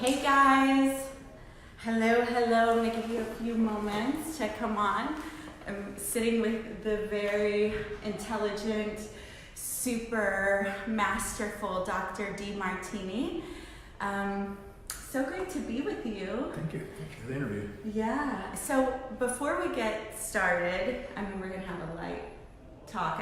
Hey guys, hello, I'm gonna give you a few moments to come on. I'm sitting with the very intelligent, super masterful Dr. Demartini. So great to be with you. Thank you for the interview. Yeah, so before we get started, we're gonna have a light talk.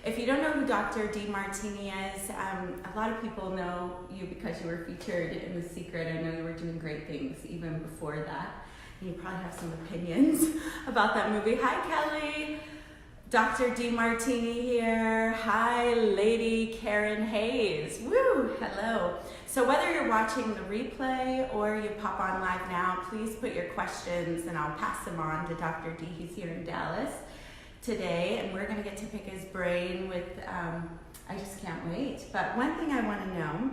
If you don't know who Dr. Demartini is, a lot of people know you because you were featured in The Secret. I know you were doing great things even before that. And you probably have some opinions about that movie. Hi, Kelly. Dr. Demartini here. Hi, Lady Karen Hayes. Woo, hello. So whether you're watching the replay or you pop on live now, please put your questions and I'll pass them on to Dr. D. He's here in Dallas today, and we're going to get to pick his brain with, I just can't wait. But one thing I want to know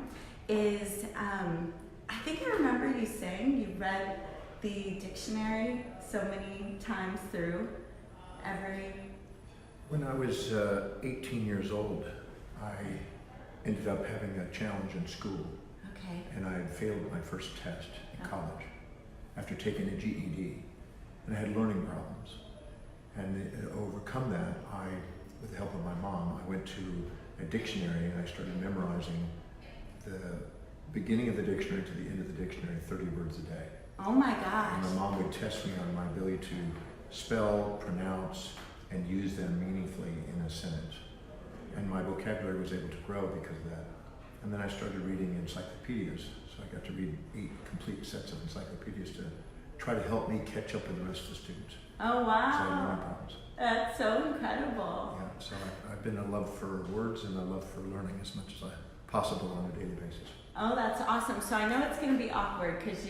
is, I think I remember you saying you read the dictionary so many times through every... When I was 18 years old, I ended up having a challenge in school. Okay. And I had failed my first test in college after taking a GED, and I had learning problems. And to overcome that, with the help of my mom, I went to a dictionary and I started memorizing the beginning of the dictionary to the end of the dictionary, 30 words a day. Oh my gosh. And my mom would test me on my ability to spell, pronounce, and use them meaningfully in a sentence. And my vocabulary was able to grow because of that. And then I started reading encyclopedias. So I got to read 8 complete sets of encyclopedias to try to help me catch up with the rest of the students. Oh wow. So That's so incredible. yeah, so I've been a love for words and a love for learning as much as possible on a daily basis. Oh, that's awesome. So I know it's going to be awkward because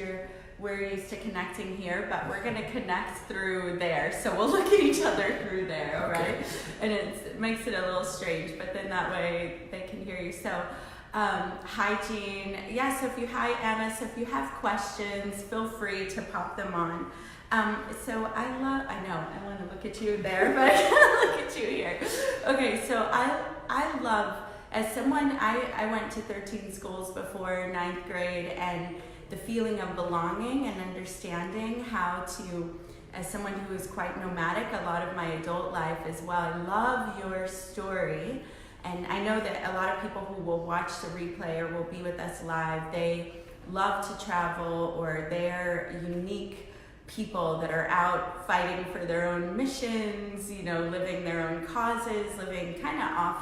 we're used to connecting here, but we're going to connect through there. So we'll look at each other through there, Okay. right? And it makes it a little strange, but then that way they can hear you. So hygiene. Yeah, so hi Anna, so if you have questions, feel free to pop them on. So I want to look at you there, but I can't look at you here. Okay, so I love, as someone, I went to 13 schools before 9th grade, and the feeling of belonging and understanding how to, as someone who is quite nomadic a lot of my adult life as well, I love your story. And I know that a lot of people who will watch the replay or will be with us live, they love to travel, or they're unique people that are out fighting for their own missions, living their own causes, living kind of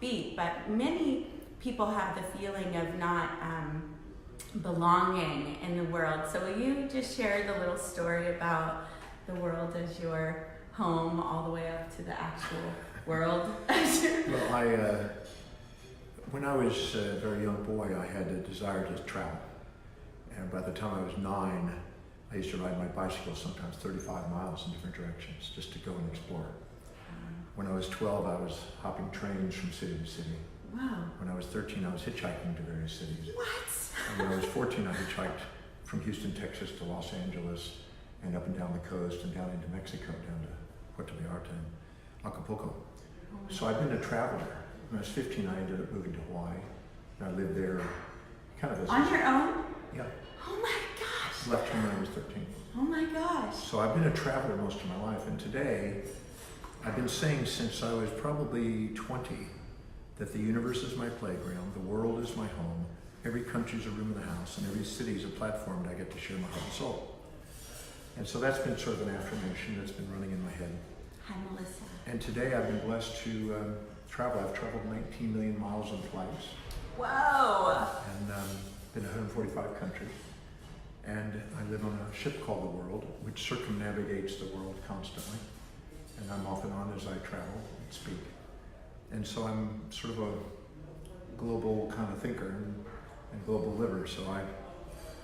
offbeat. But many people have the feeling of not belonging in the world. So will you just share the little story about the world as your home all the way up to the actual world? Well, when I was a very young boy, I had a desire to travel. And by the time I was 9, I used to ride my bicycle sometimes 35 miles in different directions just to go and explore. When I was 12, I was hopping trains from city to city. Wow. When I was 13, I was hitchhiking to various cities. What? And when I was 14, I hitchhiked from Houston, Texas to Los Angeles and up and down the coast and down into Mexico, down to Puerto Vallarta and Acapulco. So I've been a traveler. When I was 15, I ended up moving to Hawaii. And I lived there kind of as... On your own? Yeah. Oh my gosh. Left home when I was 13. Oh my gosh. So I've been a traveler most of my life, and today I've been saying since I was probably 20 that the universe is my playground, the world is my home, every country is a room in the house, and every city is a platform that I get to share my heart and soul. And so that's been sort of an affirmation that's been running in my head. Hi, Melissa. And today I've been blessed to travel. I've traveled 19 million miles on flights. Whoa. And been to 145 countries. And I live on a ship called the World, which circumnavigates the world constantly. And I'm off and on as I travel and speak. And so I'm sort of a global kind of thinker and global liver. So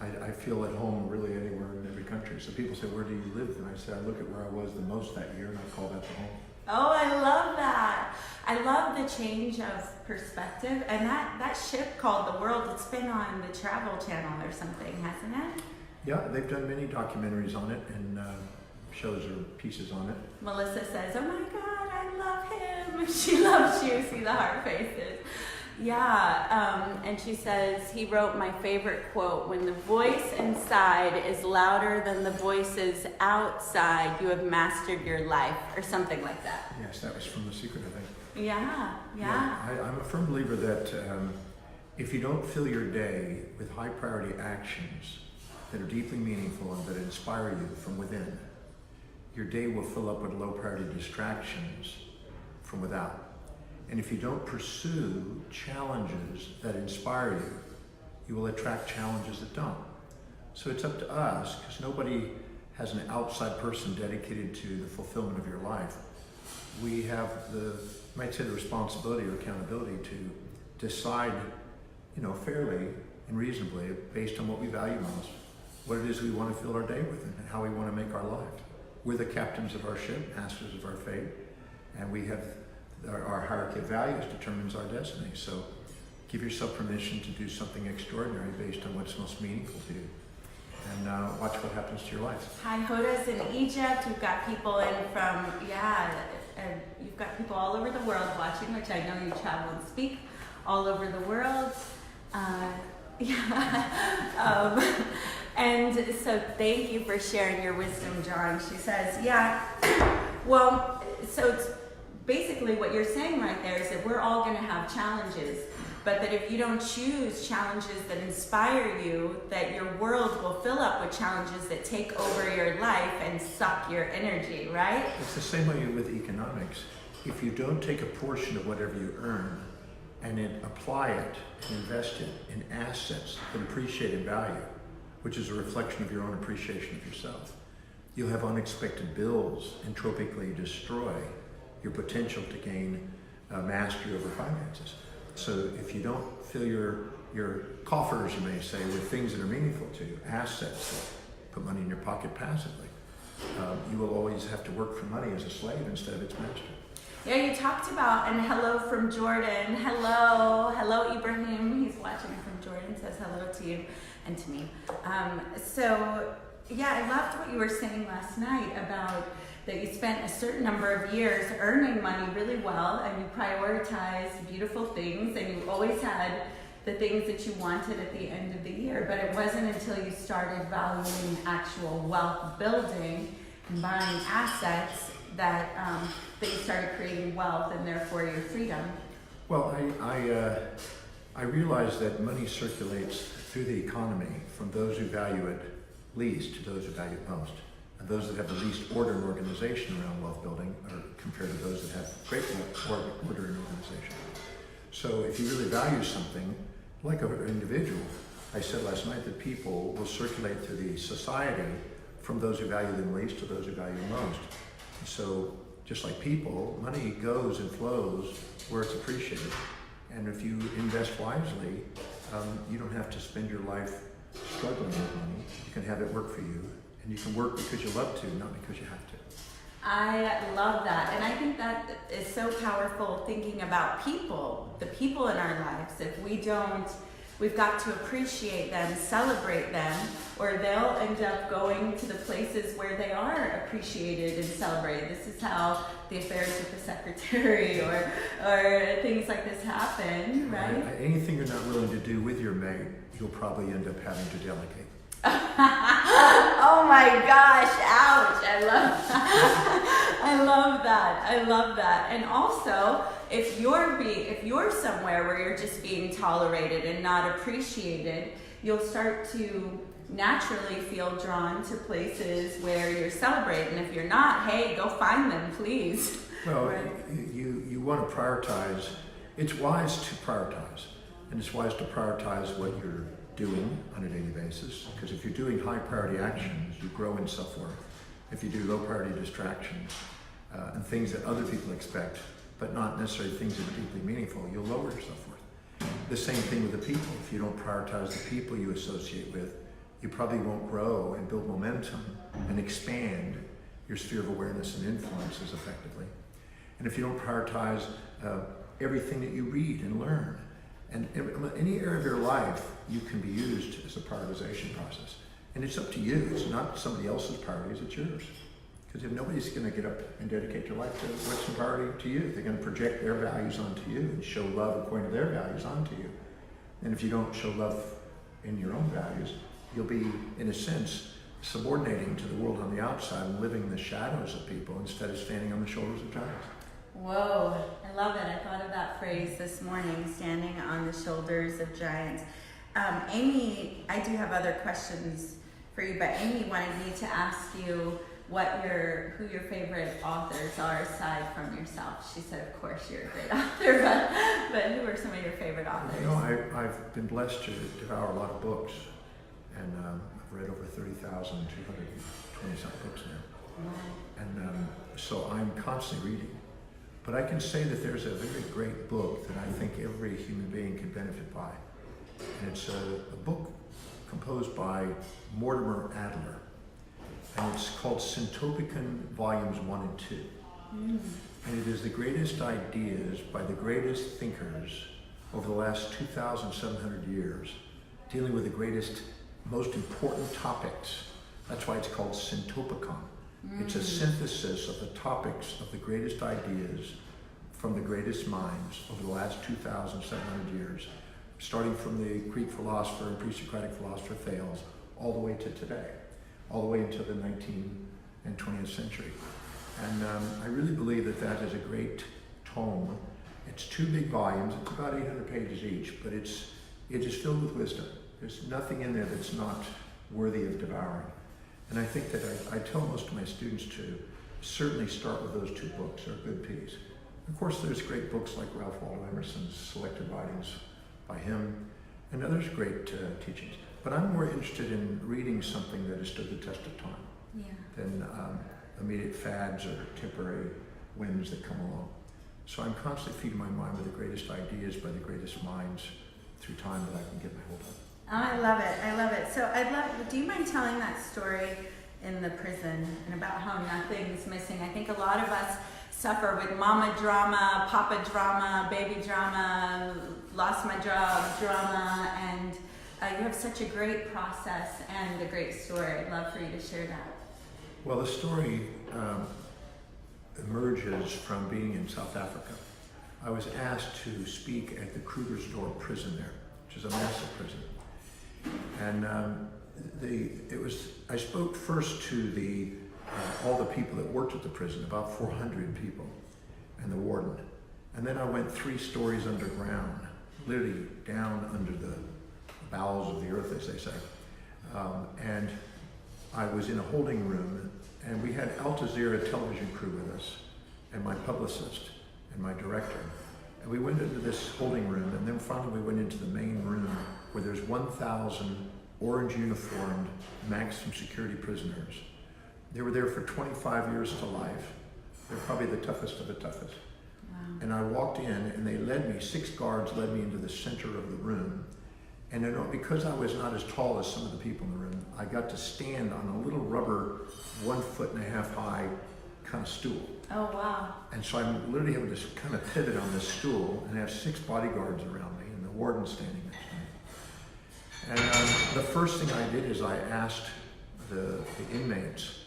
I feel at home really anywhere in every country. So people say, where do you live? And I say, I look at where I was the most that year and I call that the home. Oh, I love that. I love the change of perspective. And that ship called the World, it's been on the Travel Channel or something, hasn't it? Yeah, they've done many documentaries on it and shows or pieces on it. Melissa says, oh my God, I love him. She loves you. See the heart faces. Yeah, and she says, he wrote my favorite quote, when the voice inside is louder than the voices outside, you have mastered your life, or something like that. Yes, that was from The Secret, I think. Yeah. I'm a firm believer that if you don't fill your day with high priority actions that are deeply meaningful and that inspire you from within, your day will fill up with low priority distractions from without. And if you don't pursue challenges that inspire you, you will attract challenges that don't. So it's up to us, because nobody has an outside person dedicated to the fulfillment of your life. We have the responsibility or accountability to decide, fairly and reasonably, based on what we value most, what it is we want to fill our day with and how we want to make our life. We're the captains of our ship, masters of our fate, and we have our hierarchy of values determines our destiny. So give yourself permission to do something extraordinary based on what's most meaningful to you. And watch what happens to your life. Hi, Hoda's in Egypt. We've got people in from, you've got people all over the world watching, which I know you travel and speak all over the world. And so thank you for sharing your wisdom, John. She says, so it's basically what you're saying right there is that we're all going to have challenges, but that if you don't choose challenges that inspire you, that your world will fill up with challenges that take over your life and suck your energy, right? It's the same way with economics. If you don't take a portion of whatever you earn and then apply it and invest it in assets that appreciate in value, which is a reflection of your own appreciation of yourself, you'll have unexpected bills entropically destroy your potential to gain mastery over finances. So if you don't fill your coffers, you may say, with things that are meaningful to you, assets that put money in your pocket passively, you will always have to work for money as a slave instead of its master. Yeah, you talked about, and hello from Jordan. Hello Ibrahim, he's watching from Jordan, says hello to you and to me. I loved what you were saying last night about that you spent a certain number of years earning money really well, and you prioritized beautiful things, and you always had the things that you wanted at the end of the year, but it wasn't until you started valuing actual wealth building and buying assets that that you started creating wealth and therefore your freedom. Well, I realize that money circulates through the economy from those who value it least to those who value it most. And those that have the least order and organization around wealth building are compared to those that have great order and organization. So if you really value something, like an individual, I said last night that people will circulate through the society from those who value them least to those who value them most. And so just like people, money goes and flows where it's appreciated. And if you invest wisely, you don't have to spend your life struggling with money. You can have it work for you. And you can work because you love to, not because you have to. I love that. And I think that is so powerful, thinking about people, the people in our lives. If we don't, we've got to appreciate them, celebrate them, or they'll end up going to the places where they are appreciated and celebrated. This is how the affairs with the secretary or things like this happen, right? Anything you're not willing to do with your mate, you'll probably end up having to delegate. Oh my gosh, ouch. I love that. And also, if you're somewhere where you're just being tolerated and not appreciated, you'll start to naturally feel drawn to places where you're celebrated. And if you're not, hey, go find them, please. Well, right. You want to prioritize. It's wise to prioritize. And it's wise to prioritize what you're doing on a daily basis, because if you're doing high priority actions, you grow in self-worth. If you do low priority distractions and things that other people expect, but not necessarily things that are deeply meaningful, you'll lower your self-worth. The same thing with the people. If you don't prioritize the people you associate with, you probably won't grow and build momentum and expand your sphere of awareness and influences effectively. And if you don't prioritize everything that you read and learn, and any area of your life, you can be used as a prioritization process. And it's up to you. It's not somebody else's priorities, it's yours. Because if nobody's going to get up and dedicate their life to what's in priority to you, they're going to project their values onto you and show love according to their values onto you. And if you don't show love in your own values, you'll be, in a sense, subordinating to the world on the outside and living in the shadows of people instead of standing on the shoulders of giants. Whoa, I love it. I thought of that phrase this morning, standing on the shoulders of giants. Amy, I do have other questions for you, but Amy wanted me to ask you who your favorite authors are aside from yourself. She said, of course, you're a great author, but who are some of your favorite authors? You know, I've been blessed to devour a lot of books, and I've read over 30,220-something books now. Wow. And so I'm constantly reading. But I can say that there's a very great book that I think every human being can benefit by. And it's a book composed by Mortimer Adler. And it's called Centopicon Volumes 1 and 2. And it is the greatest ideas by the greatest thinkers over the last 2,700 years, dealing with the greatest, most important topics. That's why it's called Centopicon. It's a synthesis of the topics of the greatest ideas from the greatest minds over the last 2,700 years, starting from the Greek philosopher and pre-Socratic philosopher Thales, all the way to today, all the way into the 19th and 20th century. And I really believe that that is a great tome. It's 2 big volumes, it's about 800 pages each, but it is filled with wisdom. There's nothing in there that's not worthy of devouring. And I think that I tell most of my students to certainly start with those 2 books. They're a good piece. Of course, there's great books like Ralph Waldo Emerson's Selected Writings by him, and others great teachings. But I'm more interested in reading something that has stood the test of time than immediate fads or temporary whims that come along. So I'm constantly feeding my mind with the greatest ideas by the greatest minds through time that I can get my hold of. Oh, I love it. I love it. So do you mind telling that story in the prison and about how nothing's missing? I think a lot of us suffer with mama drama, papa drama, baby drama, lost my job drama, and you have such a great process and a great story. I'd love for you to share that. Well, the story emerges from being in South Africa. I was asked to speak at the Krugersdorp prison there, which is a massive prison. And I spoke first to all the people that worked at the prison, about 400 people, and the warden. And then I went 3 stories underground, literally down under the bowels of the earth, as they say. And I was in a holding room, and we had Al Jazeera television crew with us, and my publicist, and my director. And we went into this holding room, and then finally we went into the main room where there's 1,000 orange uniformed maximum security prisoners. They were there for 25 years to life. They're probably the toughest of the toughest. Wow. And I walked in, and they led me, 6 guards led me into the center of the room. And you know, because I was not as tall as some of the people in the room, I got to stand on a little rubber 1.5 foot high kind of stool. Oh, wow. And so I'm literally able to kind of pivot on this stool and have 6 bodyguards around me and the warden standing next to me. And the first thing I did is I asked the inmates,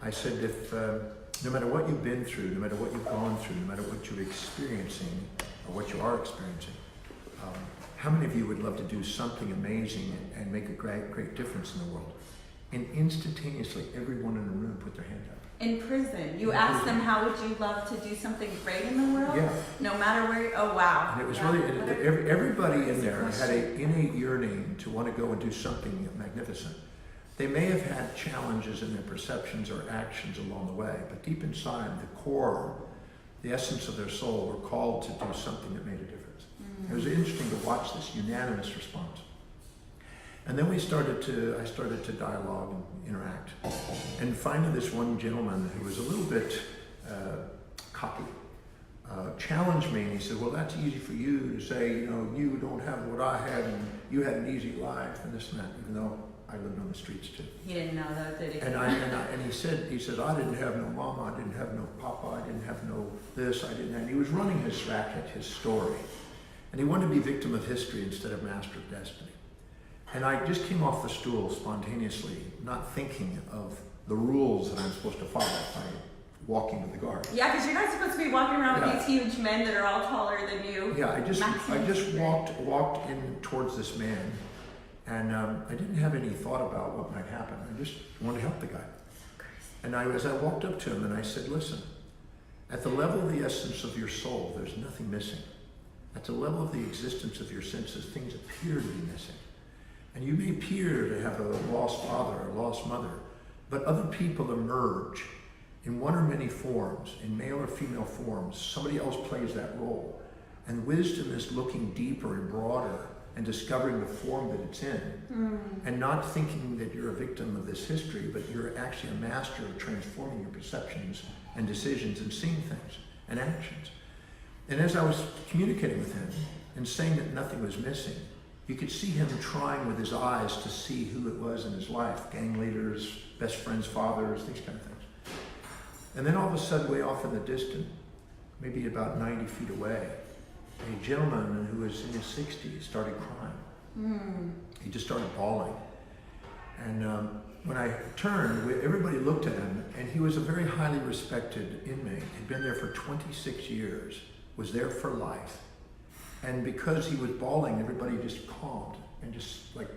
I said, if no matter what you've been through, no matter what you've gone through, no matter what you're experiencing or what you are experiencing, how many of you would love to do something amazing and make a great difference in the world? And instantaneously, everyone in the room put their hand up. In prison, you asked them, how would you love to do something great in the world? Yeah. No matter where. Oh, wow. And it was everybody in there had an innate yearning to want to go and do something magnificent. They may have had challenges in their perceptions or actions along the way, but deep inside, the core, the essence of their soul, were called to do something that made a difference. It was interesting to watch this unanimous response. And then I started to dialogue and interact. And finally this one gentleman who was a little bit cocky challenged me, and he said, well, that's easy for you to say, you know, you don't have what I had and you had an easy life and this and that, even though I lived on the streets too. He didn't know though, did he? And he said, I didn't have no mama, I didn't have no papa, I didn't have no this, I didn't have, and he was running his racket, his story. And he wanted to be victim of history instead of master of destiny. And I just came off the stool spontaneously, not thinking of the rules that I'm supposed to follow by walking to the guard. Yeah, because you're not supposed to be walking around Yeah. with these huge men that are all taller than you. Yeah, I just Maximum walked in towards this man, and I didn't have any thought about what might happen. I just wanted to help the guy. And as I walked up to him, and I said, listen, at the level of the essence of your soul, there's nothing missing. At the level of the existence of your senses, things appear to be missing. And you may appear to have a lost father or lost mother, but other people emerge in one or many forms, in male or female forms. Somebody else plays that role. And wisdom is looking deeper and broader and discovering the form that it's in, and not thinking that you're a victim of this history, but you're actually a master of transforming your perceptions and decisions and seeing things and actions. And as I was communicating with him and saying that nothing was missing, you could see him trying with his eyes to see who it was in his life, gang leaders, best friends, fathers, these kind of things. And then all of a sudden, way off in the distance, maybe about 90 feet away, a gentleman who was in his 60s started crying. He just started bawling. And when I turned, everybody looked at him, and he was a very highly respected inmate. He'd been there for 26 years, was there for life. And because he was bawling, everybody just calmed and just like,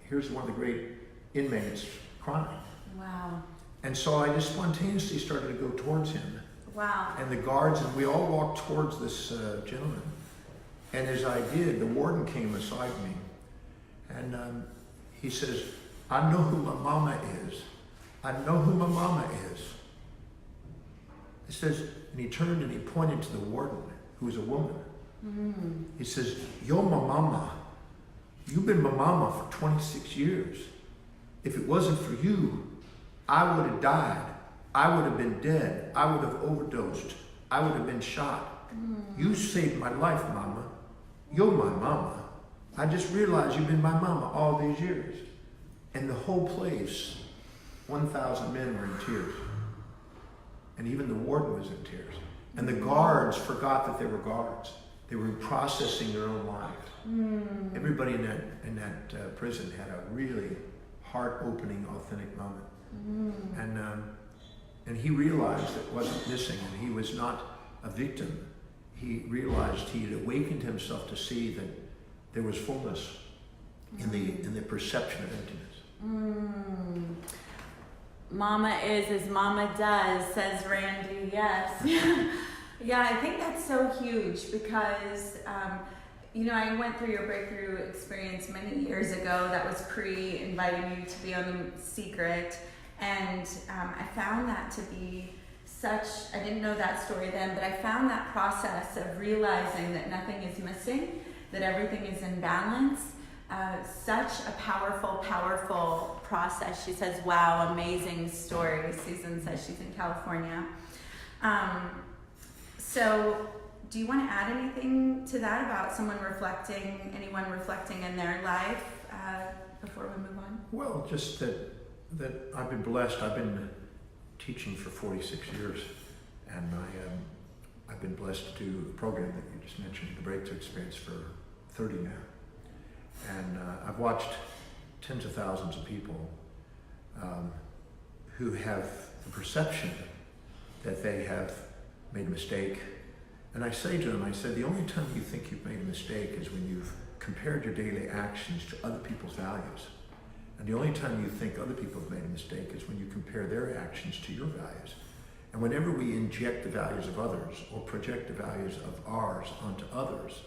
here's one of the great inmates crying. Wow. And so I just spontaneously started to go towards him. Wow. And the guards, and we all walked towards this gentleman. And as I did, the warden came beside me. And he says, I know who my mama is. I know who my mama is. He says, and he turned and he pointed to the warden, who was a woman. He says, you're my mama. You've been my mama for 26 years. If it wasn't for you, I would have died. I would have been dead. I would have overdosed. I would have been shot. You saved my life, mama. You're my mama. I just realized you've been my mama all these years. And the whole place, 1,000 men were in tears. And even the warden was in tears. And the guards forgot that they were guards. They were processing their own lives. Everybody in that prison had a really heart-opening, authentic moment. And he realized it wasn't missing, and he was not a victim. He realized he had awakened himself to see that there was fullness in the perception of emptiness. Mama is as mama does, says Randy. Yes. Yeah, I think that's so huge because, I went through your breakthrough experience many years ago. That was pre-inviting you to be on The Secret. And I found that to be I didn't know that story then, but I found that process of realizing that nothing is missing, that everything is in balance, such a powerful, powerful process. She says, wow, amazing story. Susan says she's in California. So do you want to add anything to that about anyone reflecting in their life before we move on? Well, just that I've been blessed. I've been teaching for 46 years, and I've been blessed to do the program that you just mentioned, the Breakthrough Experience, for 30 now. And I've watched tens of thousands of people who have the perception that they have made a mistake. And I say to them, the only time you think you've made a mistake is when you've compared your daily actions to other people's values. And the only time you think other people have made a mistake is when you compare their actions to your values. And whenever we inject the values of others or project the values of ours onto others,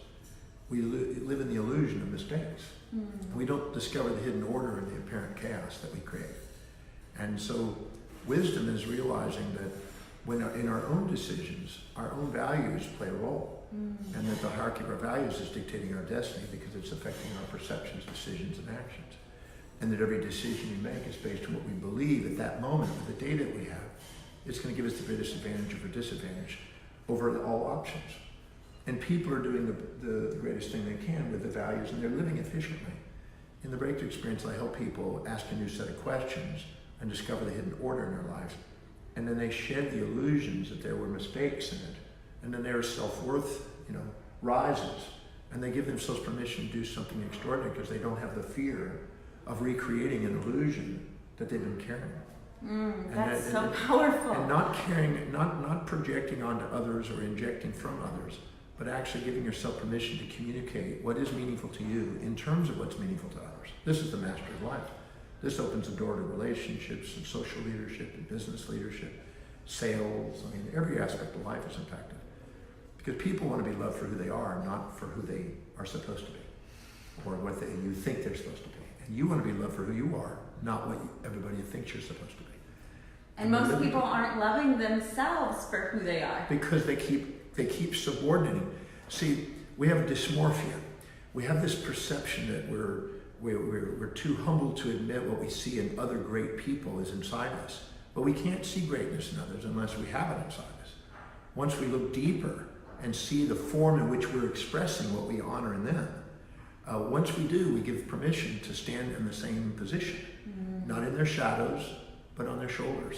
we live in the illusion of mistakes. And we don't discover the hidden order in the apparent chaos that we create. And so wisdom is realizing that when in our own decisions, our own values play a role. And that the hierarchy of our values is dictating our destiny because it's affecting our perceptions, decisions, and actions. And that every decision we make is based on what we believe at that moment with the data we have. It's going to give us the greatest advantage or disadvantage over all options. And people are doing the greatest thing they can with the values, and they're living efficiently. In the Breakthrough Experience, I help people ask a new set of questions and discover the hidden order in their lives. And then they shed the illusions that there were mistakes in it. And then their self-worth, rises. And they give themselves permission to do something extraordinary because they don't have the fear of recreating an illusion that they've been carrying. That's so powerful. And not carrying, not projecting onto others or injecting from others, but actually giving yourself permission to communicate what is meaningful to you in terms of what's meaningful to others. This is the mastery of life. This opens the door to relationships and social leadership and business leadership, sales. I mean, every aspect of life is impacted. Because people want to be loved for who they are, not for who they are supposed to be, or what you think they're supposed to be. And you want to be loved for who you are, not what everybody thinks you're supposed to be. And most people aren't loving themselves for who they are. Because they keep subordinating. See, we have dysmorphia. We have this perception that we're too humble to admit what we see in other great people is inside us. But we can't see greatness in others unless we have it inside us. Once we look deeper and see the form in which we're expressing what we honor in them, once we do, we give permission to stand in the same position. Not in their shadows, but on their shoulders.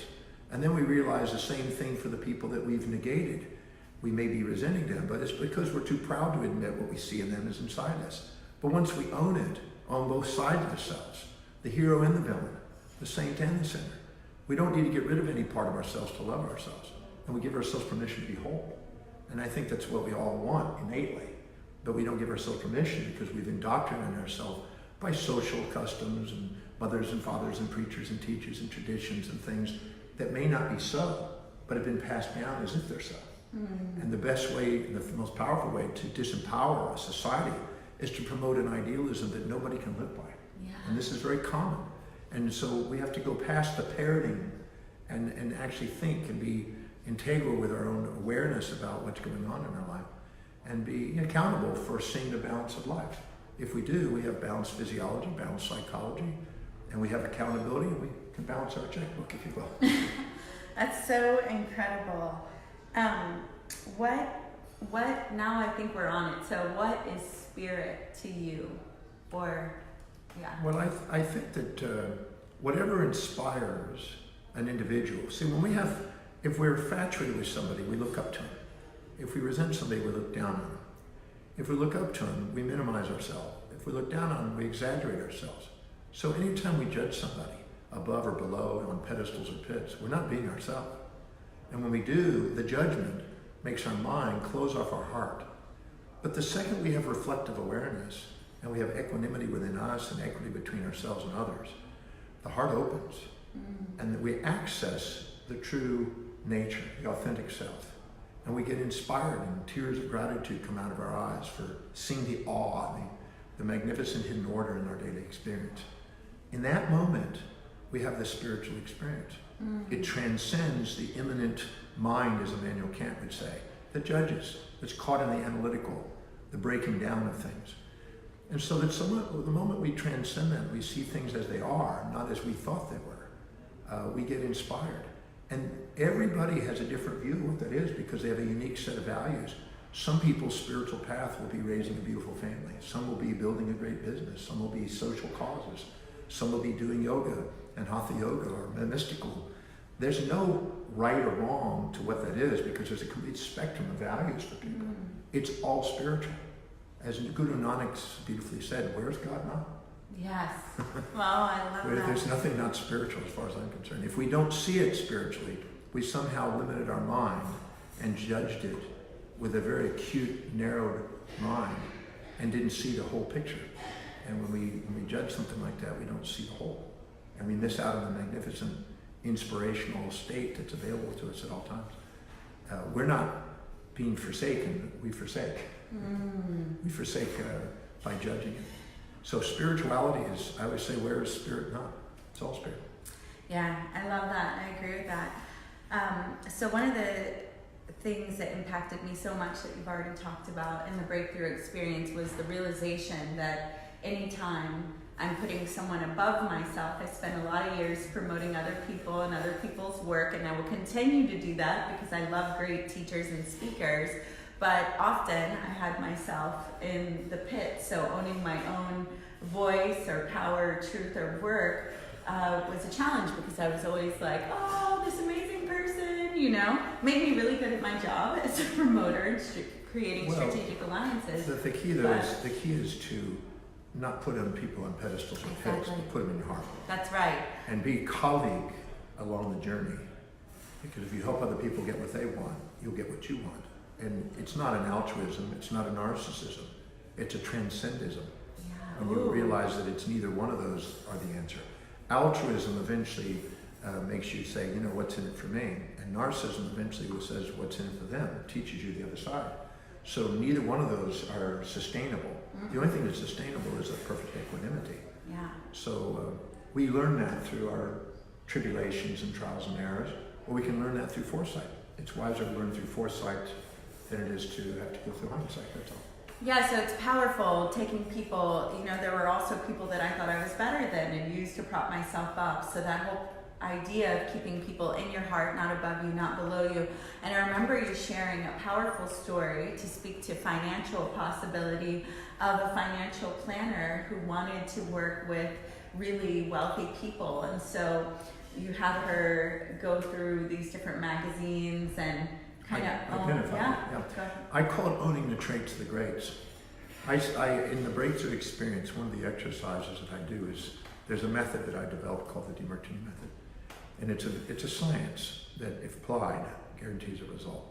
And then we realize the same thing for the people that we've negated. We may be resenting them, but it's because we're too proud to admit what we see in them is inside us. But once we own it on both sides of ourselves, the hero and the villain, the saint and the sinner, we don't need to get rid of any part of ourselves to love ourselves. And we give ourselves permission to be whole. And I think that's what we all want innately. But we don't give ourselves permission because we've indoctrinated ourselves by social customs and mothers and fathers and preachers and teachers and traditions and things that may not be so, but have been passed down as if they're so. And the best way, the most powerful way to disempower a society is to promote an idealism that nobody can live by. Yeah. And this is very common. And so we have to go past the parroting and actually think and be integral with our own awareness about what's going on in our life and be accountable for seeing the balance of life. If we do, we have balanced physiology, balanced psychology, and we have accountability, and we can balance our checkbook, if you will. That's so incredible. What, now I think we're on it, so what is spirit to you? Or, yeah. Well, I think that whatever inspires an individual, see, if we're infatuated with somebody, we look up to them. If we resent somebody, we look down on them. If we look up to them, we minimize ourselves. If we look down on them, we exaggerate ourselves. So anytime we judge somebody above or below on pedestals or pits, we're not being ourselves. And when we do, the judgment makes our mind close off our heart. But the second we have reflective awareness and we have equanimity within us and equity between ourselves and others, the heart opens and we access the true nature, the authentic self. And we get inspired and tears of gratitude come out of our eyes for seeing the awe, the magnificent hidden order in our daily experience. In that moment, we have this spiritual experience. It transcends the immanent mind, as Immanuel Kant would say, that judges, that's caught in the analytical, the breaking down of things. And so that the moment we transcend that, we see things as they are, not as we thought they were, we get inspired. And everybody has a different view of what that is because they have a unique set of values. Some people's spiritual path will be raising a beautiful family. Some will be building a great business. Some will be social causes. Some will be doing yoga and hatha yoga or mystical. There's no right or wrong to what that is because there's a complete spectrum of values for people. It's all spiritual. As Guru Nanak beautifully said, where's God now? Yes. Well, I love that. There's nothing not spiritual as far as I'm concerned. If we don't see it spiritually, we somehow limited our mind and judged it with a very acute, narrowed mind and didn't see the whole picture. And when we judge something like that, we don't see the whole. And we miss out on the magnificent, inspirational state that's available to us at all times. We're not being forsaken, we forsake. We forsake by judging it. So spirituality is, I would say, where is spirit not? It's all spirit. Yeah, I love that. I agree with that. So one of the things that impacted me so much that you've already talked about in the breakthrough experience was the realization that anytime I'm putting someone above myself, I spend a lot of years promoting other people and other people's work, and I will continue to do that because I love great teachers and speakers. But often I had myself in the pit, so owning my own voice or power, truth, or work was a challenge because I was always like, oh, this amazing person, made me really good at my job as a promoter and creating strategic alliances. The key is to not put people on pedestals or pits, but put them in your heart. That's right. And be colleague along the journey. Because if you help other people get what they want, you'll get what you want. And it's not an altruism, it's not a narcissism, it's a transcendism. Yeah. When you realize that it's neither one of those are the answer. Altruism eventually makes you say, you know, what's in it for me? And narcissism eventually says, what's in it for them? It teaches you the other side. So neither one of those are sustainable. Mm-hmm. The only thing that's sustainable is a perfect equanimity. Yeah. So we learn that through our tribulations and trials and errors, or we can learn that through foresight. It's wiser to learn through foresight than it is to have to go through hindsight, that's all. Yeah, so it's powerful taking people, you know, there were also people that I thought I was better than and used to prop myself up. So that whole idea of keeping people in your heart, not above you, not below you. And I remember you sharing a powerful story to speak to financial possibility of a financial planner who wanted to work with really wealthy people. And so you had her go through these different magazines and kind of identify. Yeah. I call it owning the traits of the greats. In the breakthrough experience, one of the exercises that I do is, there's a method that I developed called the Demartini method. And it's a science that, if applied, guarantees a result.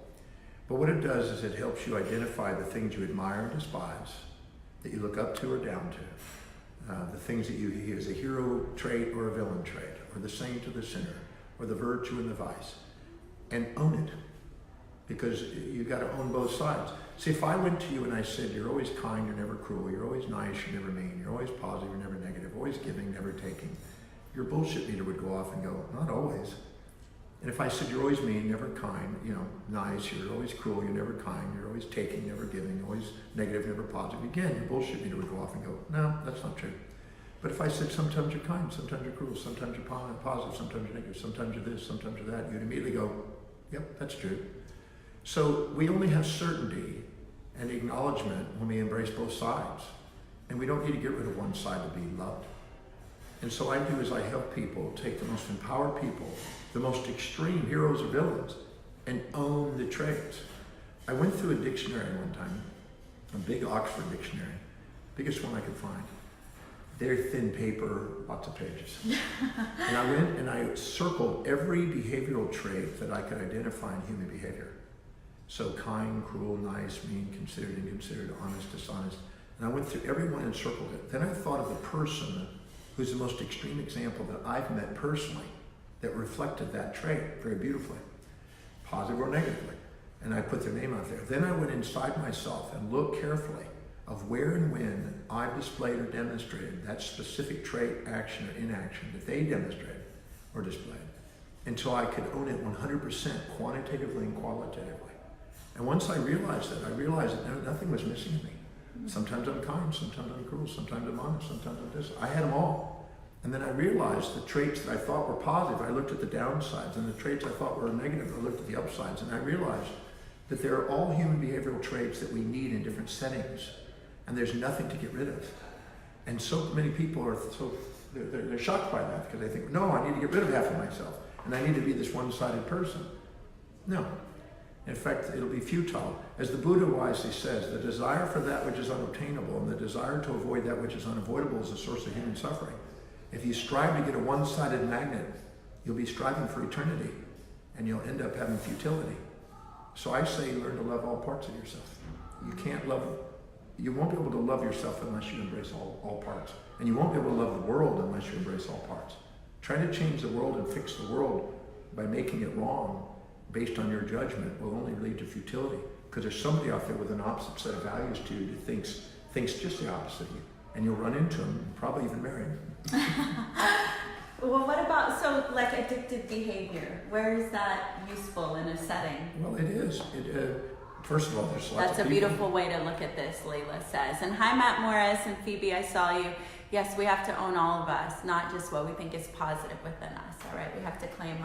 But what it does is it helps you identify the things you admire and despise, that you look up to or down to, the things that you see as a hero trait or a villain trait, or the saint or the sinner, or the virtue and the vice, and own it. Because you got to own both sides. See, if I went to you and I said, you're always kind, you're never cruel, you're always nice, you're never mean, you're always positive, you're never negative, always giving, never taking, your bullshit meter would go off and go, not always. And if I said, you're always mean, never kind, you know, nice, you're always cruel, you're never kind, you're always taking, never giving, always negative, never positive, again, your bullshit meter would go off and go, no, that's not true. But if I said, sometimes you're kind, sometimes you're cruel, sometimes you're positive, sometimes you're negative, sometimes you're this, sometimes you're that, you'd immediately go, yep, that's true. So we only have certainty and acknowledgement when we embrace both sides. And we don't need to get rid of one side to be loved. And so I do is I help people take the most empowered people, the most extreme heroes or villains, and own the traits. I went through a dictionary one time, a big Oxford dictionary, biggest one I could find. Very thin paper, lots of pages. And I went and I circled every behavioral trait that I could identify in human behavior. So kind, cruel, nice, mean, considered, inconsidered, honest, dishonest. And I went through every one and circled it. Then I thought of the person who's the most extreme example that I've met personally that reflected that trait very beautifully, positive or negatively. And I put their name out there. Then I went inside myself and looked carefully of where and when I've displayed or demonstrated that specific trait, action, or inaction that they demonstrated or displayed until I could own it 100% quantitatively and qualitatively. And once I realized that nothing was missing in me. Sometimes I'm kind, sometimes I'm cruel, sometimes I'm honest, sometimes I'm this. I had them all. And then I realized the traits that I thought were positive, I looked at the downsides, and the traits I thought were negative, I looked at the upsides, and I realized that they're all human behavioral traits that we need in different settings, and there's nothing to get rid of. And so many people are they're shocked by that because they think, no, I need to get rid of half of myself, and I need to be this one-sided person. No. In fact, it'll be futile. As the Buddha wisely says, the desire for that which is unobtainable and the desire to avoid that which is unavoidable is the source of human suffering. If you strive to get a one-sided magnet, you'll be striving for eternity, and you'll end up having futility. So I say learn to love all parts of yourself. You won't be able to love yourself unless you embrace all parts. And you won't be able to love the world unless you embrace all parts. Trying to change the world and fix the world by making it wrong based on your judgment will only lead to futility, because there's somebody out there with an opposite set of values to you that thinks just the opposite of you, and you'll run into them and probably even marry them. Well, what about, so like addictive behavior, where is that useful in a setting? Well, it is. First of all, there's lots That's of a people. beautiful way to look at this, Layla says. And hi, Matt Morris and Phoebe, I saw you. Yes, we have to own all of us, not just what we think is positive within us, all right? We have to claim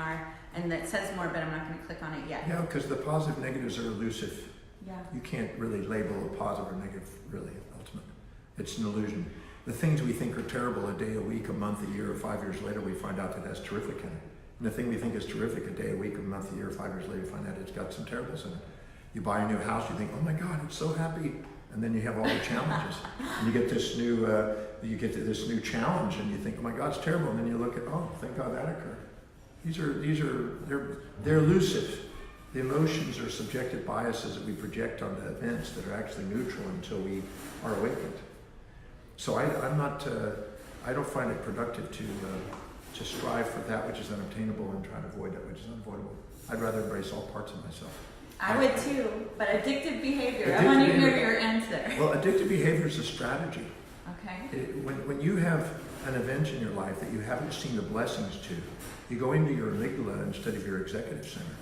and it says more, but I'm not going to click on it yet. Yeah, because the positive negatives are elusive. Yeah. You can't really label a positive or negative, really, ultimately. It's an illusion. The things we think are terrible a day, a week, a month, a year, or 5 years later, we find out that that's terrific in it. And the thing we think is terrific a day, a week, a month, a year, 5 years later, you find out it's got some terribles in it. You buy a new house, you think, oh my God, it's so happy. And then you have all the challenges. And you get this new challenge and you think, oh my God, it's terrible. And then you look at, oh, thank God that occurred. They're elusive. The emotions are subjective biases that we project onto events that are actually neutral until we are awakened. So I don't find it productive to strive for that which is unobtainable and try to avoid that which is unavoidable. I'd rather embrace all parts of myself. I would too, but addictive behavior. I want to hear your answer. Well, addictive behavior is a strategy. Okay. When you have an event in your life that you haven't seen the blessings to, you go into your amygdala instead of your executive center,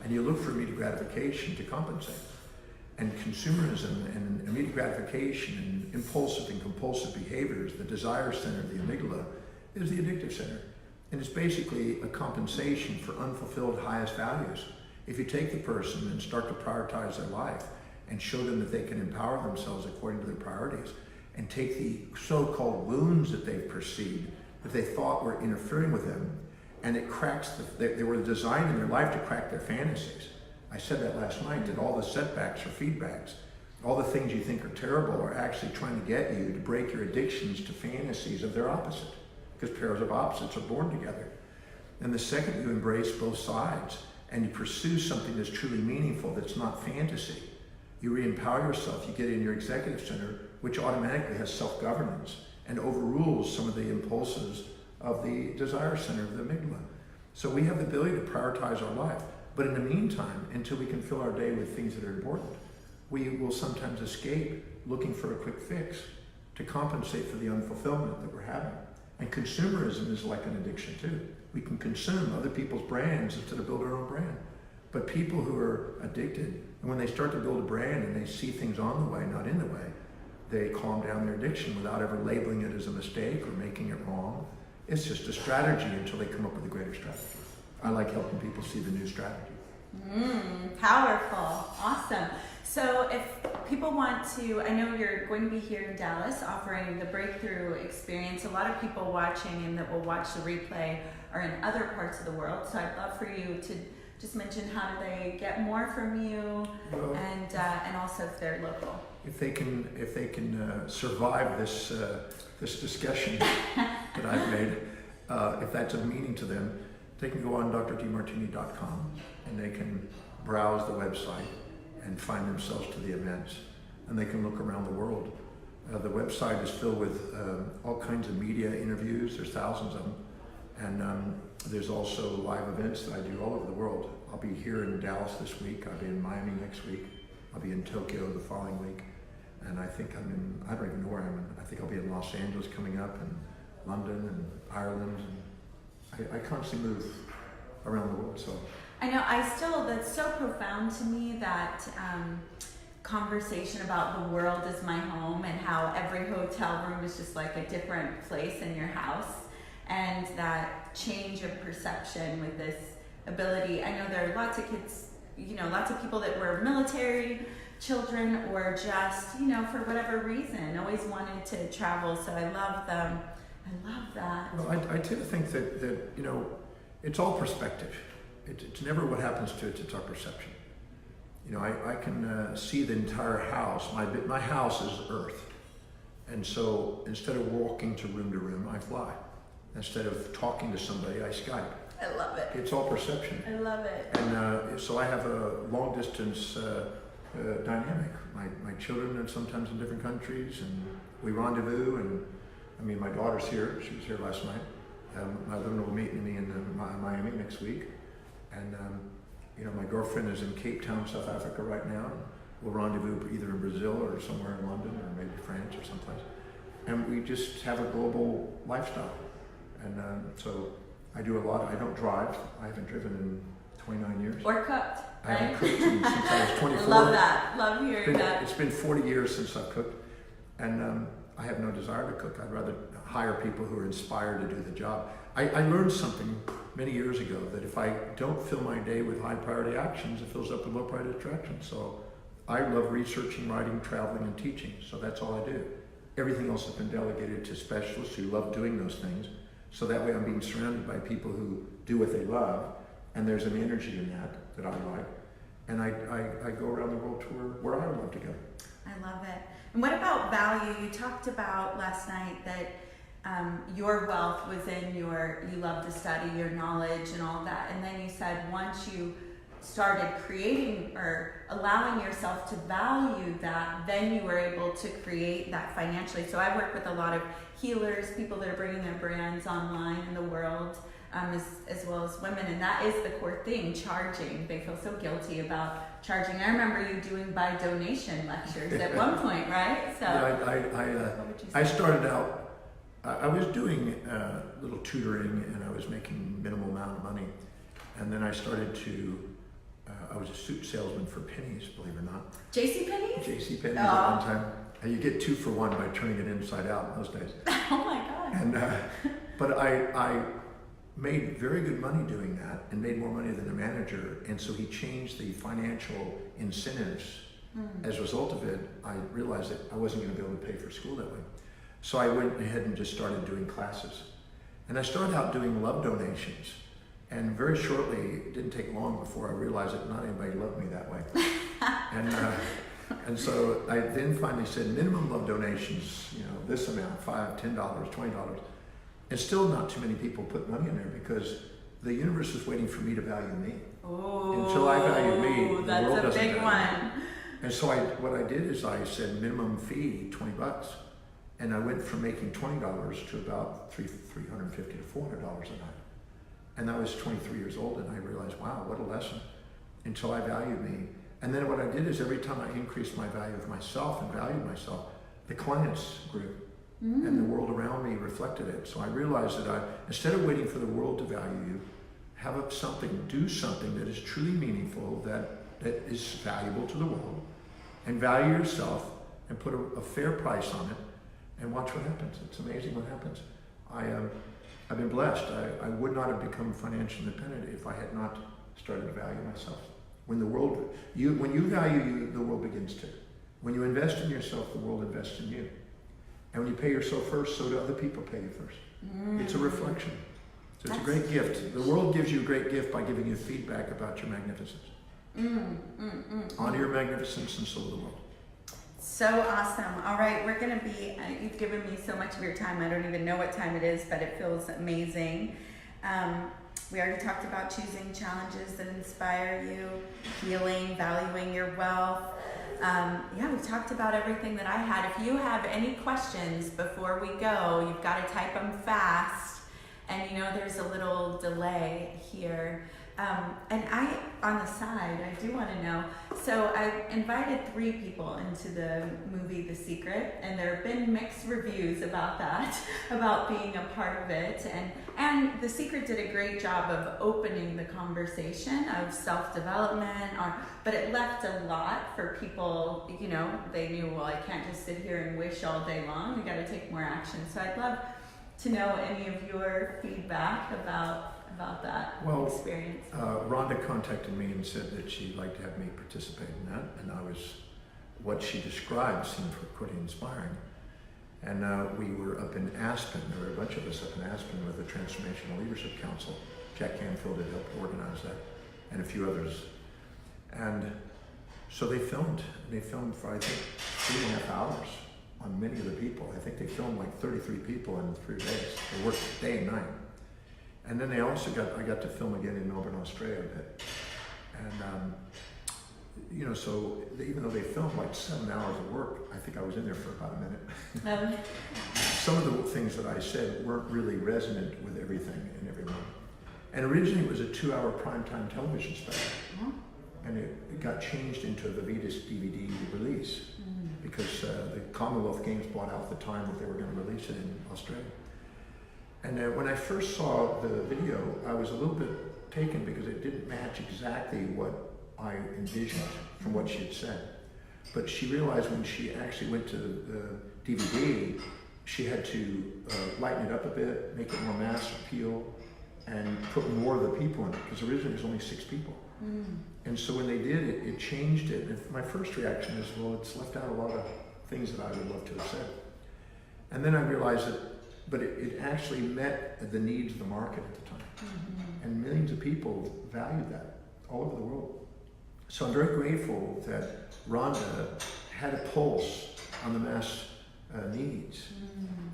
and you look for immediate gratification to compensate. And consumerism and immediate gratification and impulsive and compulsive behaviors, the desire center of the amygdala, is the addictive center. And it's basically a compensation for unfulfilled highest values. If you take the person and start to prioritize their life and show them that they can empower themselves according to their priorities, and take the so-called wounds that they've perceived, that they thought were interfering with them, and it cracks, they were designed in their life to crack their fantasies. I said that last night, that all the setbacks are feedbacks. All the things you think are terrible are actually trying to get you to break your addictions to fantasies of their opposite, because pairs of opposites are born together. And the second you embrace both sides and you pursue something that's truly meaningful, that's not fantasy, you re-empower yourself, you get in your executive center, which automatically has self-governance and overrules some of the impulses of the desire center of the amygdala. So we have the ability to prioritize our life. But in the meantime, until we can fill our day with things that are important, we will sometimes escape looking for a quick fix to compensate for the unfulfillment that we're having. And consumerism is like an addiction too. We can consume other people's brands instead of build our own brand. But people who are addicted, and when they start to build a brand and they see things on the way, not in the way, they calm down their addiction without ever labeling it as a mistake or making it wrong. It's just a strategy until they come up with a greater strategy. I like helping people see the new strategy. Powerful. Awesome. So if people want to, I know you're going to be here in Dallas offering the breakthrough experience. A lot of people watching and that will watch the replay are in other parts of the world. So I'd love for you to just mention how do they get more from you, Well, and also if they're local. If they can survive this discussion that I've made, if that's of meaning to them, they can go on drdemartini.com and they can browse the website and find themselves to the events, and they can look around the world. The website is filled with all kinds of media interviews. There's thousands of them, and there's also live events that I do all over the world. I'll be here in Dallas this week. I'll be in Miami next week. I'll be in Tokyo the following week, and I think I don't even know where I'm in. I think I'll be in Los Angeles coming up, and London and Ireland, and I constantly move around the world. So I know, that's so profound to me, that conversation about the world is my home and how every hotel room is just like a different place in your house, and that change of perception with this ability. I know there are lots of kids, lots of people that were military children or just, for whatever reason, always wanted to travel. So I love them. I love that. Well, I tend to think that it's all perspective. It's never what happens to it, it's our perception. I can see the entire house. My house is Earth. And so instead of walking to room, I fly. Instead of talking to somebody, I Skype. I love it. It's all perception. I love it. And so I have a long distance dynamic. My children are sometimes in different countries, and we rendezvous. And my daughter's here. She was here last night. My husband will meet me in Miami next week. And my girlfriend is in Cape Town, South Africa right now. We'll rendezvous either in Brazil or somewhere in London or maybe France or someplace. And we just have a global lifestyle. And so I do a lot. I don't drive. I haven't driven in 29 years. Or cooked, I right? haven't cooked since I was 24. I love that. Love hearing that. It's been 40 years since I've cooked. And I have no desire to cook. I'd rather hire people who are inspired to do the job. I learned something many years ago, that if I don't fill my day with high priority actions, it fills up with low priority distractions. So I love researching, writing, traveling, and teaching. So that's all I do. Everything else has been delegated to specialists who love doing those things. So that way I'm being surrounded by people who do what they love, and there's an energy in that I like. And I go around the world to where I would love to go. I love it. And what about value? You talked about last night that your wealth was in you love to study, your knowledge and all that. And then you said once you started creating or allowing yourself to value that, then you were able to create that financially. So I work with a lot of healers, people that are bringing their brands online in the world, as well as women, and that is the core thing, charging. They feel so guilty about charging. I remember you doing by donation lectures at one point, right? So I started out, I was doing little tutoring, and I was making minimal amount of money, and then I started to I was a suit salesman for pennies, believe it or not. JCPenney's? JCPenney's at one time. You get 2 for 1 by turning it inside out in those days. Oh my God. And but I made very good money doing that, and made more money than the manager. And so he changed the financial incentives. As a result of it, I realized that I wasn't going to be able to pay for school that way. So I went ahead and just started doing classes. And I started out doing love donations. And very shortly, it didn't take long before I realized that not anybody loved me that way. And so I then finally said, minimum love donations, this amount, $5, $10, $20. And still not too many people put money in there, because the universe is waiting for me to value me. Oh, until I value me, the world that's a doesn't big value one. me. And so what I did is I said minimum fee, $20. And I went from making $20 to about $350 to $400 a night. And I was 23 years old, and I realized, wow, what a lesson, until I valued me. And then what I did is every time I increased my value of myself and valued myself, the clients grew, and the world around me reflected it. So I realized that instead of waiting for the world to value you, do something that is truly meaningful, that is valuable to the world, and value yourself, and put a fair price on it, and watch what happens. It's amazing what happens. I've been blessed. I would not have become financially independent if I had not started to value myself. When you value you, the world begins to. When you invest in yourself, the world invests in you. And when you pay yourself first, so do other people pay you first. It's a reflection. So it's a great gift. The world gives you a great gift by giving you feedback about your magnificence. Honor your magnificence, and so will the world. So awesome. All right, we're going to be, you've given me so much of your time. I don't even know what time it is, but it feels amazing. We already talked about choosing challenges that inspire you, healing, valuing your wealth. We talked about everything that I had. If you have any questions before we go, you've got to type them fast. And there's a little delay here. And on the side, I do want to know, so I invited 3 people into the movie The Secret, and there have been mixed reviews about that, about being a part of it. And The Secret did a great job of opening the conversation of self-development, but it left a lot for people, they knew, well, I can't just sit here and wish all day long, we got to take more action. So I'd love to know any of your feedback about that experience. Rhonda contacted me and said that she'd like to have me participate in that, and what she described seemed pretty inspiring. And we were up in Aspen. There were a bunch of us up in Aspen with the Transformational Leadership Council. Jack Canfield had helped organize that, and a few others. And so they filmed. They filmed for, I think, 3.5 hours on many of the people. I think they filmed like 33 people in 3 days. They worked day and night. And then I got to film again in Melbourne, Australia a bit. And, so even though they filmed like 7 hours of work, I think I was in there for about a minute. Some of the things that I said weren't really resonant with everything and everyone. And originally it was a 2-hour primetime television special. And it got changed into the Vitas DVD release because the Commonwealth Games bought out the time that they were going to release it in Australia. And when I first saw the video, I was a little bit taken because it didn't match exactly what I envisioned from what she had said. But she realized when she actually went to the DVD, she had to lighten it up a bit, make it more mass appeal, and put more of the people in it, because originally there was only 6 people. And so when they did it, it changed it. And my first reaction is, well, it's left out a lot of things that I would love to have said. And then I realized that but it actually met the needs of the market at the time. And millions of people valued that all over the world. So I'm very grateful that Rhonda had a pulse on the mass needs.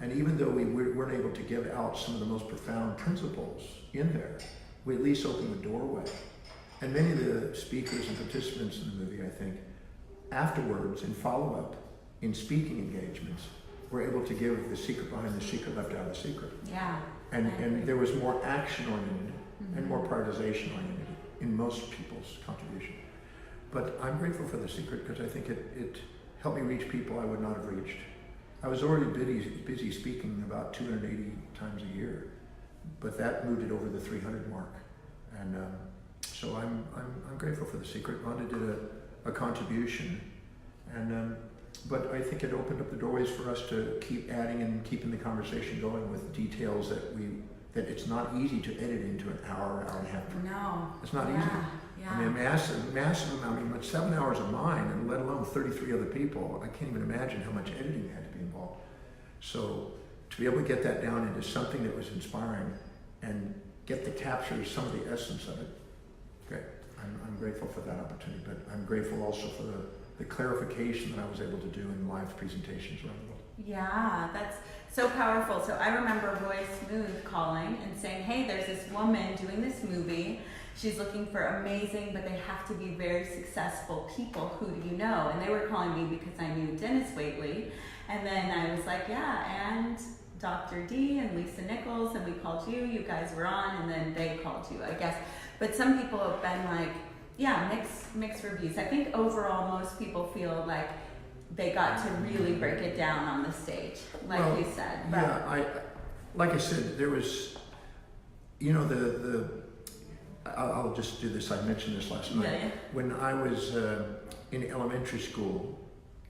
And even though we weren't able to give out some of the most profound principles in there, we at least opened the doorway. And many of the speakers and participants in the movie, I think, afterwards, in follow-up, in speaking engagements, were able to give the secret behind the secret left out of the secret. Yeah. And there was more action-oriented and more prioritization-oriented in most people's contribution. But I'm grateful for the secret because I think it helped me reach people I would not have reached. I was already busy speaking about 280 times a year, but that moved it over the 300 mark. And so I'm grateful for the secret. Rhonda did a contribution, and but I think it opened up the doorways for us to keep adding and keeping the conversation going with details that it's not easy to edit into an hour and a half. No. It's not easy. Yeah. I mean, a massive amount. I mean, 7 hours of mine, and let alone 33 other people. I can't even imagine how much editing had to be involved. So to be able to get that down into something that was inspiring and get to capture some of the essence of it, great. I'm grateful for that opportunity, but I'm grateful also for the clarification that I was able to do in live presentations around the world. Yeah, that's so powerful. So I remember Roy Smooth calling and saying, hey, there's this woman doing this movie. She's looking for amazing, but they have to be very successful people. Who do you know? And they were calling me because I knew Dennis Waitley. And then I was like, yeah, and Dr. D and Lisa Nichols, and we called you. You guys were on, and then they called you, I guess. But some people have been like, yeah, mixed reviews. I think overall most people feel like they got to really break it down on the stage, like well, you said. But yeah, like I said, there was, I'll just do this. I mentioned this last night. Yeah. When I was in elementary school,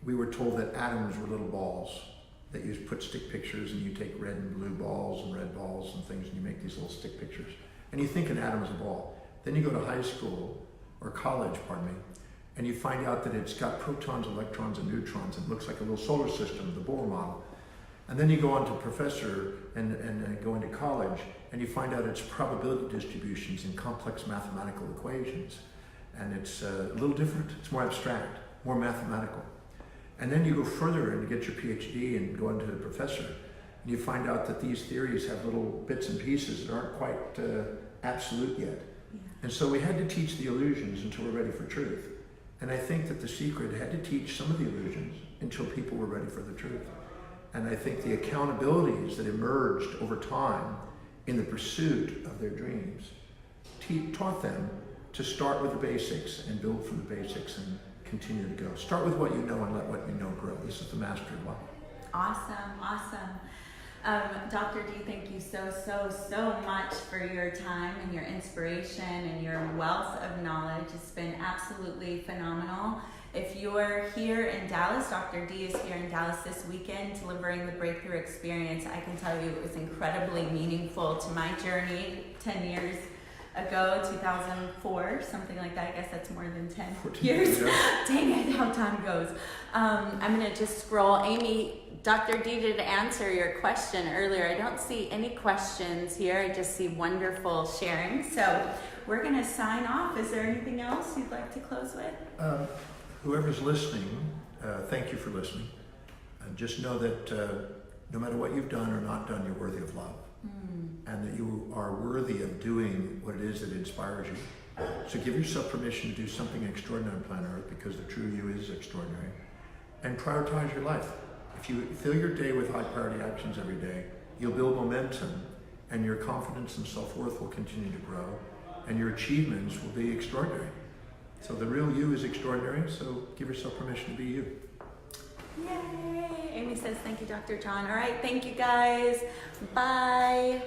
we were told that atoms were little balls that you put stick pictures, and you take red and blue balls and red balls and things, and you make these little stick pictures. And you think an atom is a ball. Then you go to high school, or college, pardon me, and you find out that it's got protons, electrons, and neutrons, and it looks like a little solar system, the Bohr model. And then you go on to professor and go into college, and you find out it's probability distributions in complex mathematical equations. And it's a little different, it's more abstract, more mathematical. And then you go further and get your PhD and go into the professor, and you find out that these theories have little bits and pieces that aren't quite absolute yet. yeah. And so we had to teach the illusions until we're ready for truth. And I think that the secret had to teach some of the illusions until people were ready for the truth. And I think the accountabilities that emerged over time in the pursuit of their dreams taught them to start with the basics and build from the basics and continue to go. Start with what you know and let what you know grow. This is the mastery of life. Awesome. Dr. D, thank you so much for your time and your inspiration and your wealth of knowledge. It's been absolutely phenomenal. If you're here in Dallas, Dr. D is here in Dallas this weekend delivering the Breakthrough Experience. I can tell you it was incredibly meaningful to my journey 10 years ago, 2004, something like that. I guess that's more than 10 years. Dang it, how time goes. I'm going to just scroll. Amy, Dr. D did answer your question earlier. I don't see any questions here. I just see wonderful sharing. So we're going to sign off. Is there anything else you'd like to close with? Whoever's listening, thank you for listening. Just know that no matter what you've done or not done, you're worthy of love. And that you are worthy of doing what it is that inspires you. So give yourself permission to do something extraordinary on planet Earth, because the true you is extraordinary. And prioritize your life. If you fill your day with high priority actions every day, you'll build momentum, and your confidence and self-worth will continue to grow, and your achievements will be extraordinary. So the real you is extraordinary, so give yourself permission to be you. Yay! Amy says, thank you, Dr. John. All right, thank you guys. Bye.